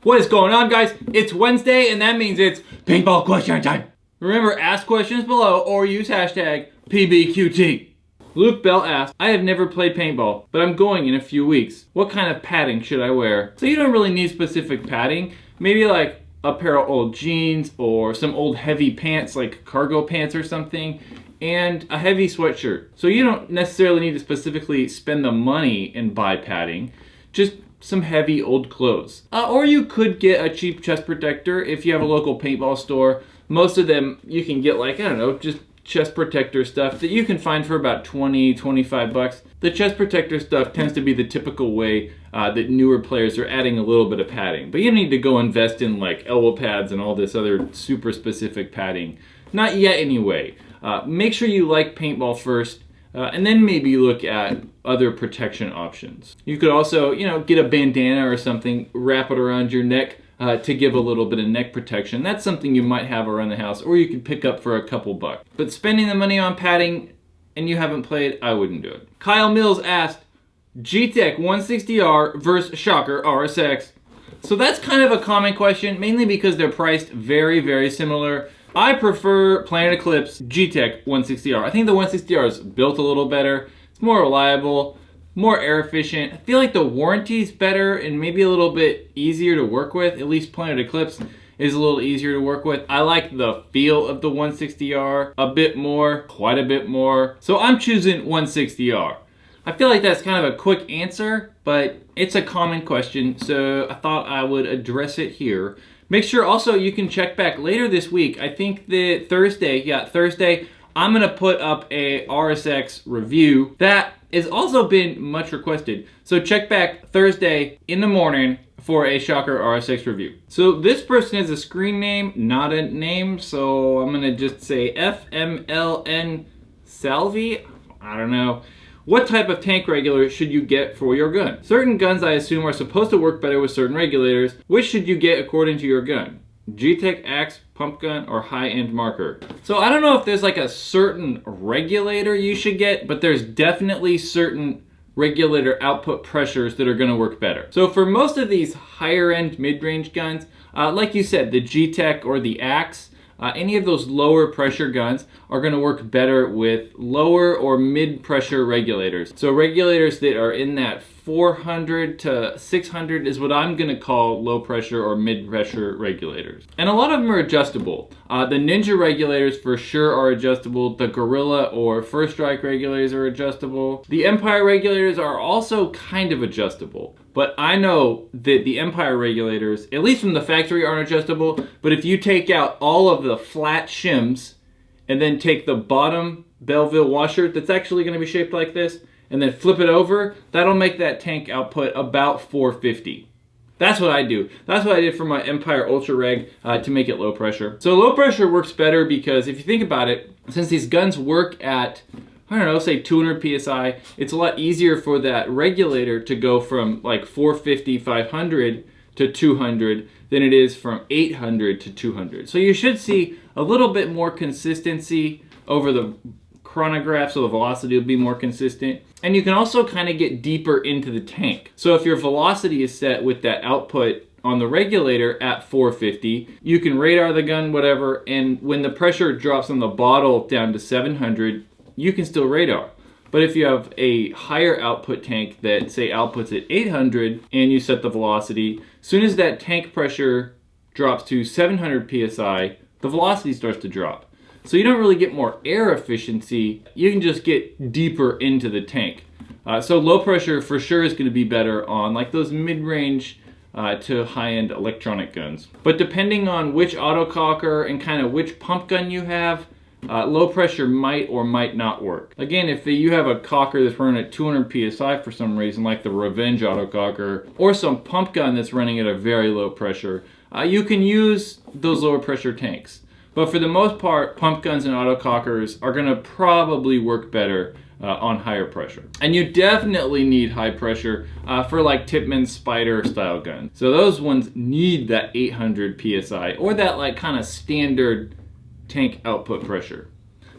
What is going on, guys? It's Wednesday, and that means it's paintball question time. Remember, ask questions below or use hashtag PBQT. Luke Bell asked, I have never played paintball, but I'm going in a few weeks. What kind of padding should I wear? So you don't really need specific padding. Maybe like a pair of old jeans or some old heavy pants like cargo pants or something, and a heavy sweatshirt. So you don't necessarily need to specifically spend the money and buy padding, just some heavy old clothes. Or you could get a cheap chest protector if you have a local paintball store. Most of them you can get like, I don't know, just chest protector stuff that you can find for about 20, 25 bucks. The chest protector stuff tends to be the typical way that newer players are adding a little bit of padding. But you don't need to go invest in like elbow pads and all this other super specific padding. Not yet anyway. Make sure you like paintball first. And then maybe look at other protection options. You could also, get a bandana or something, wrap it around your neck to give a little bit of neck protection. That's something you might have around the house, or you could pick up for a couple bucks. But spending the money on padding and you haven't played, I wouldn't do it. Kyle Mills asked, gtek 160R versus Shocker RSX. So that's kind of a common question, mainly because they're priced very, very similar. I prefer Planet Eclipse gtek 160R. I think the 160R is built a little better. It's more reliable, more air efficient. I feel like the warranty's better and maybe a little bit easier to work with. At least Planet Eclipse is a little easier to work with. I like the feel of the 160R a bit more, quite a bit more. So I'm choosing 160R. I feel like that's kind of a quick answer, but it's a common question, so I thought I would address it here. Make sure also you can check back later this week. I think that Thursday, I'm gonna put up a RSX review that has also been much requested. So check back Thursday in the morning for a Shocker RSX review. So this person has a screen name, not a name, so I'm gonna just say FMLN SALVI. I don't know. What type of tank regulator should you get for your gun? Certain guns I assume are supposed to work better with certain regulators. Which should you get according to your gun? gtek, axe, pump gun, or high-end marker? So I don't know if there's like a certain regulator you should get, but there's definitely certain regulator output pressures that are gonna work better. So for most of these higher-end mid-range guns, like you said, the gtek or the axe, any of those lower pressure guns are going to work better with lower or mid pressure regulators. So regulators that are in that 400 to 600 is what I'm going to call low pressure or mid pressure regulators. And a lot of them are adjustable. The Ninja regulators for sure are adjustable. The Gorilla or First Strike regulators are adjustable. The Empire regulators are also kind of adjustable. But I know that the Empire regulators, at least from the factory, aren't adjustable. But if you take out all of the flat shims and then take the bottom Belleville washer that's actually going to be shaped like this and then flip it over, that'll make that tank output about 450. That's what I do. That's what I did for my Empire Ultra Reg to make it low pressure. So low pressure works better because if you think about it, since these guns work at, I don't know, say 200 PSI, it's a lot easier for that regulator to go from like 450, 500 to 200 than it is from 800 to 200. So you should see a little bit more consistency over the chronograph, so the velocity will be more consistent. And you can also kind of get deeper into the tank. So if your velocity is set with that output on the regulator at 450, you can radar the gun, whatever, and when the pressure drops on the bottle down to 700, you can still radar. But if you have a higher output tank that say outputs at 800 and you set the velocity, as soon as that tank pressure drops to 700 PSI, the velocity starts to drop. So you don't really get more air efficiency, you can just get deeper into the tank. So low pressure for sure is going to be better on like those mid-range to high-end electronic guns. But depending on which autococker and kind of which pump gun you have, low pressure might or might not work. Again, if you have a cocker that's running at 200 PSI for some reason, like the Revenge autococker, or some pump gun that's running at a very low pressure, you can use those lower pressure tanks. But for the most part, pump guns and autocockers are gonna probably work better on higher pressure. And you definitely need high pressure for like Tipman Spider style guns. So those ones need that 800 PSI or that like kind of standard tank output pressure.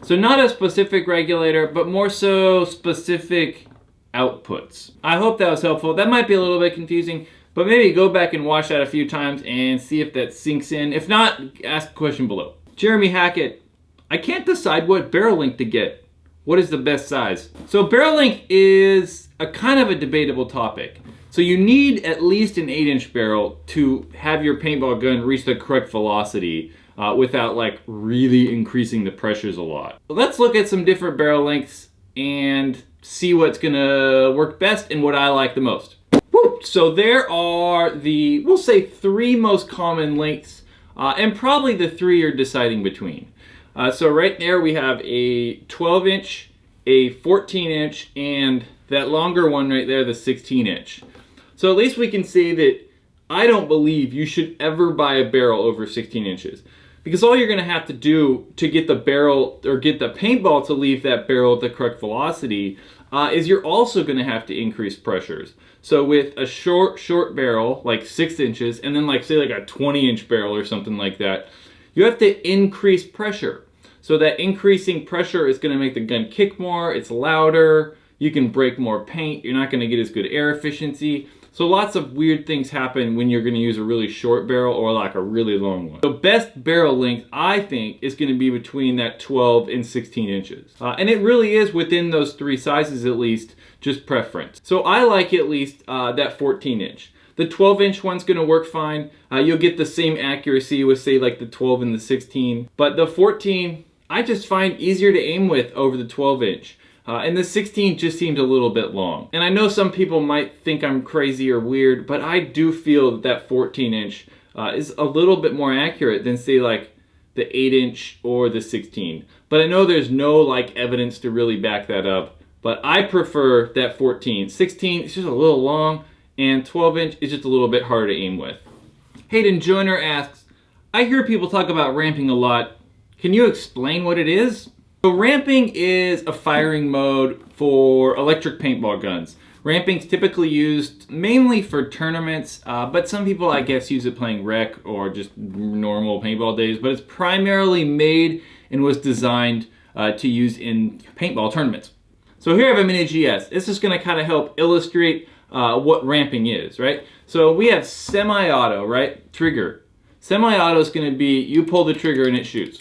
So not a specific regulator, but more so specific outputs. I hope that was helpful. That might be a little bit confusing, But maybe go back and watch that a few times and see if that sinks in. If not, ask the question below. Jeremy Hackett, I can't decide what barrel length to get. What is the best size? So barrel length is a kind of a debatable topic. So you need at least an 8-inch barrel to have your paintball gun reach the correct velocity without like really increasing the pressures a lot. Let's look at some different barrel lengths and see what's gonna work best and what I like the most. Woo! So there are the, we'll say 3 most common lengths and probably the 3 you're deciding between. So right there we have a 12-inch, a 14-inch, and that longer one right there, the 16-inch. So at least we can say that I don't believe you should ever buy a barrel over 16 inches. Because all you're going to have to do to get the barrel, or get the paintball to leave that barrel at the correct velocity, is you're also going to have to increase pressures. So with a short barrel, like 6 inches, and then like say like a 20-inch barrel or something like that, you have to increase pressure. So that increasing pressure is going to make the gun kick more, it's louder, you can break more paint, you're not going to get as good air efficiency. So lots of weird things happen when you're going to use a really short barrel or like a really long one. So best barrel length, I think, is going to be between that 12 and 16 inches. And it really is within those 3 sizes at least, just preference. So I like at least that 14-inch. The 12-inch one's going to work fine. You'll get the same accuracy with say like the 12 and the 16. But the 14, I just find easier to aim with over the 12-inch. And the 16 just seems a little bit long. And I know some people might think I'm crazy or weird, but I do feel that that 14-inch is a little bit more accurate than say like the 8-inch or the 16. But I know there's no like evidence to really back that up. But I prefer that 14. 16 is just a little long, and 12-inch is just a little bit harder to aim with. Hayden Joyner asks, I hear people talk about ramping a lot. Can you explain what it is? So ramping is a firing mode for electric paintball guns. Ramping is typically used mainly for tournaments, but some people I guess use it playing rec or just normal paintball days, but it's primarily made and was designed to use in paintball tournaments. So here I have a mini GS. This is going to kind of help illustrate what ramping is, right? So we have semi-auto, right? Trigger. Semi-auto is going to be you pull the trigger and it shoots.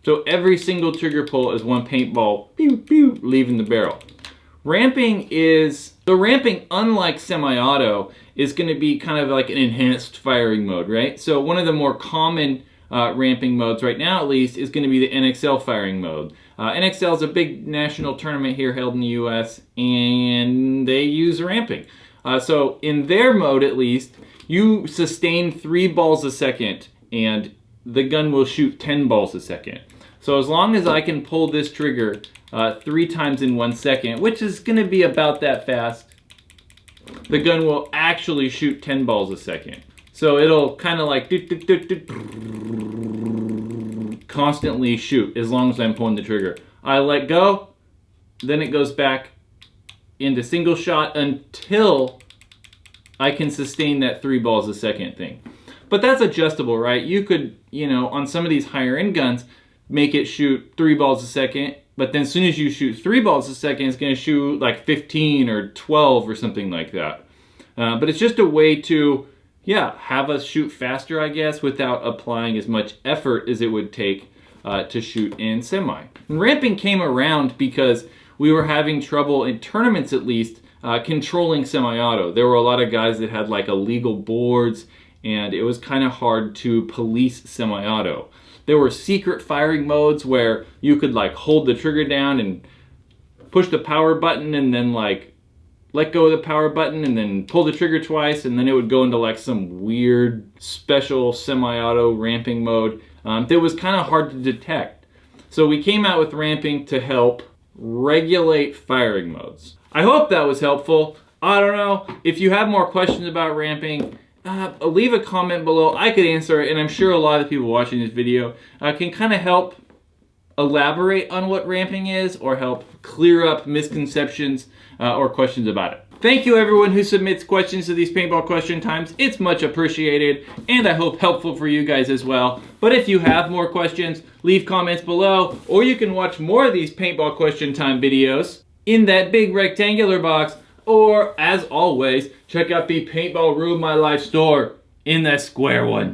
So every single trigger pull is one paintball, pew, pew, leaving the barrel. Ramping is, so ramping, unlike semi-auto, is going to be kind of like an enhanced firing mode, right? So one of the more common ramping modes right now, at least, is going to be the NXL firing mode. NXL is a big national tournament here held in the US, and they use ramping. So in their mode, at least, you sustain 3 balls a second, and the gun will shoot 10 balls a second. So as long as I can pull this trigger 3 times in 1 second, which is going to be about that fast, the gun will actually shoot 10 balls a second. So it'll kind of like constantly shoot as long as I'm pulling the trigger. I let go, then it goes back into single shot until I can sustain that 3 balls a second thing. But that's adjustable, right? You could, you know, on some of these higher end guns, make it shoot 3 balls a second, but then as soon as you shoot 3 balls a second, it's going to shoot like 15 or 12 or something like that. But it's just a way to, yeah, have us shoot faster, I guess, without applying as much effort as it would take to shoot in semi. And ramping came around because we were having trouble, in tournaments at least, controlling semi-auto. There were a lot of guys that had like illegal boards, and it was kind of hard to police semi-auto. There were secret firing modes where you could like hold the trigger down and push the power button and then like let go of the power button and then pull the trigger twice, and then it would go into like some weird special semi-auto ramping mode that was kind of hard to detect. So we came out with ramping to help regulate firing modes. I hope that was helpful. I don't know. If you have more questions about ramping, leave a comment below. I could answer it, and I'm sure a lot of people watching this video can kind of help elaborate on what ramping is or help clear up misconceptions or questions about it. Thank you everyone who submits questions to these paintball question times. It's much appreciated, and I hope helpful for you guys as well. But if you have more questions, leave comments below, or you can watch more of these paintball question time videos in that big rectangular box Or, as always, check out the Paintball Ruined My Life store in that square one.